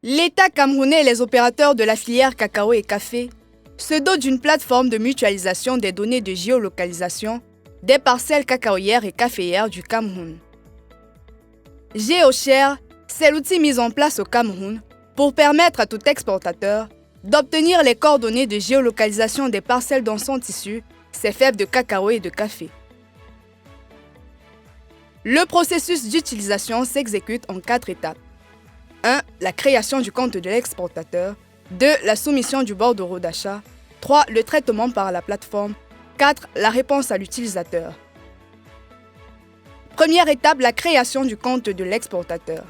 L'État camerounais et les opérateurs de la filière cacao et café se dotent d'une plateforme de mutualisation des données de géolocalisation des parcelles cacaoyères et caféières du Cameroun. GeoShare, c'est l'outil mis en place au Cameroun pour permettre à tout exportateur d'obtenir les coordonnées de géolocalisation des parcelles dont sont issus ses fèves de cacao et de café. Le processus d'utilisation s'exécute en 4 étapes. 1. La création du compte de l'exportateur. 2. La soumission du bordereau d'achat. 3. Le traitement par la plateforme. 4. La réponse à l'utilisateur. Première étape, la création du compte de l'exportateur.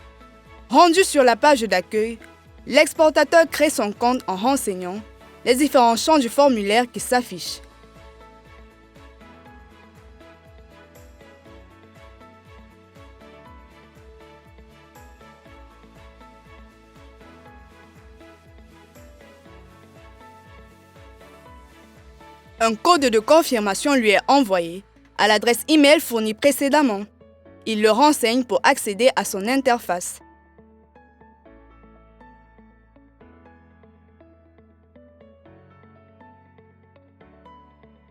Rendu sur la page d'accueil, l'exportateur crée son compte en renseignant les différents champs du formulaire qui s'affichent. Un code de confirmation lui est envoyé à l'adresse e-mail fournie précédemment. Il le renseigne pour accéder à son interface.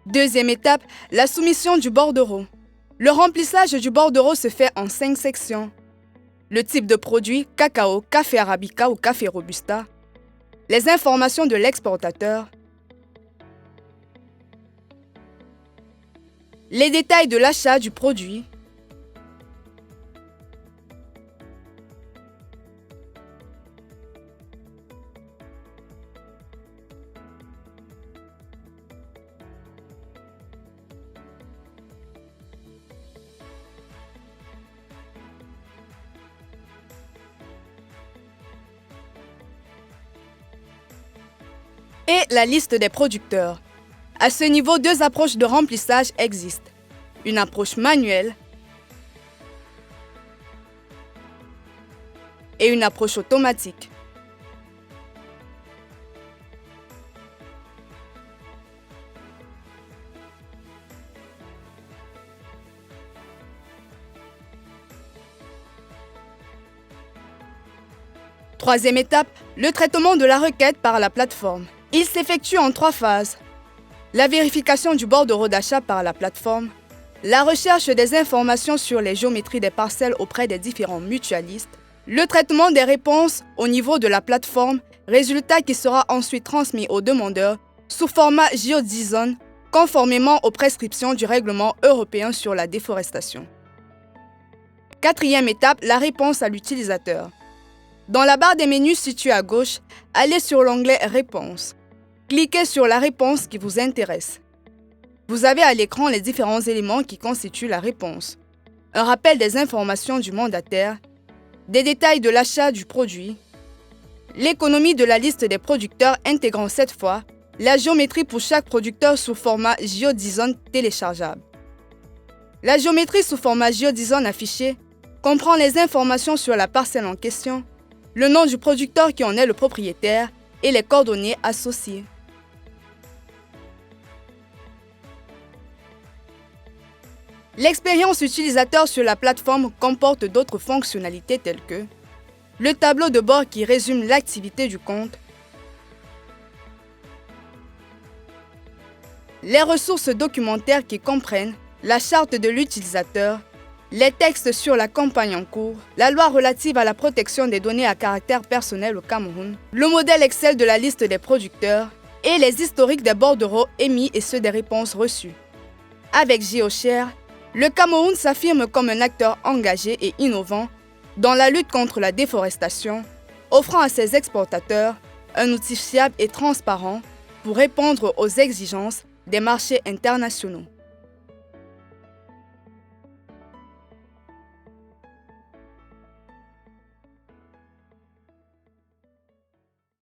Deuxième étape, la soumission du bordereau. Le remplissage du bordereau se fait en 5 sections. Le type de produit, cacao, café arabica ou café robusta. Les informations de l'exportateur. Les détails de l'achat du produit. Et la liste des producteurs. À ce niveau, 2 approches de remplissage existent. Une approche manuelle et une approche automatique. Troisième étape, le traitement de la requête par la plateforme. Il s'effectue en 3 phases. La vérification du bordereau d'achat par la plateforme, la recherche des informations sur les géométries des parcelles auprès des différents mutualistes, le traitement des réponses au niveau de la plateforme, résultat qui sera ensuite transmis au demandeur sous format GeoJSON, conformément aux prescriptions du règlement européen sur la déforestation. Quatrième étape, la réponse à l'utilisateur. Dans la barre des menus située à gauche, allez sur l'onglet « Réponse ». Cliquez sur la réponse qui vous intéresse. Vous avez à l'écran les différents éléments qui constituent la réponse. Un rappel des informations du mandataire, des détails de l'achat du produit, l'économie de la liste des producteurs intégrant cette fois la géométrie pour chaque producteur sous format GeoJSON téléchargeable. La géométrie sous format GeoJSON affichée comprend les informations sur la parcelle en question, le nom du producteur qui en est le propriétaire et les coordonnées associées. L'expérience utilisateur sur la plateforme comporte d'autres fonctionnalités telles que le tableau de bord qui résume l'activité du compte, les ressources documentaires qui comprennent la charte de l'utilisateur, les textes sur la campagne en cours, la loi relative à la protection des données à caractère personnel au Cameroun, le modèle Excel de la liste des producteurs et les historiques des bordereaux émis et ceux des réponses reçues. Avec GeoShare, le Cameroun s'affirme comme un acteur engagé et innovant dans la lutte contre la déforestation, offrant à ses exportateurs un outil fiable et transparent pour répondre aux exigences des marchés internationaux.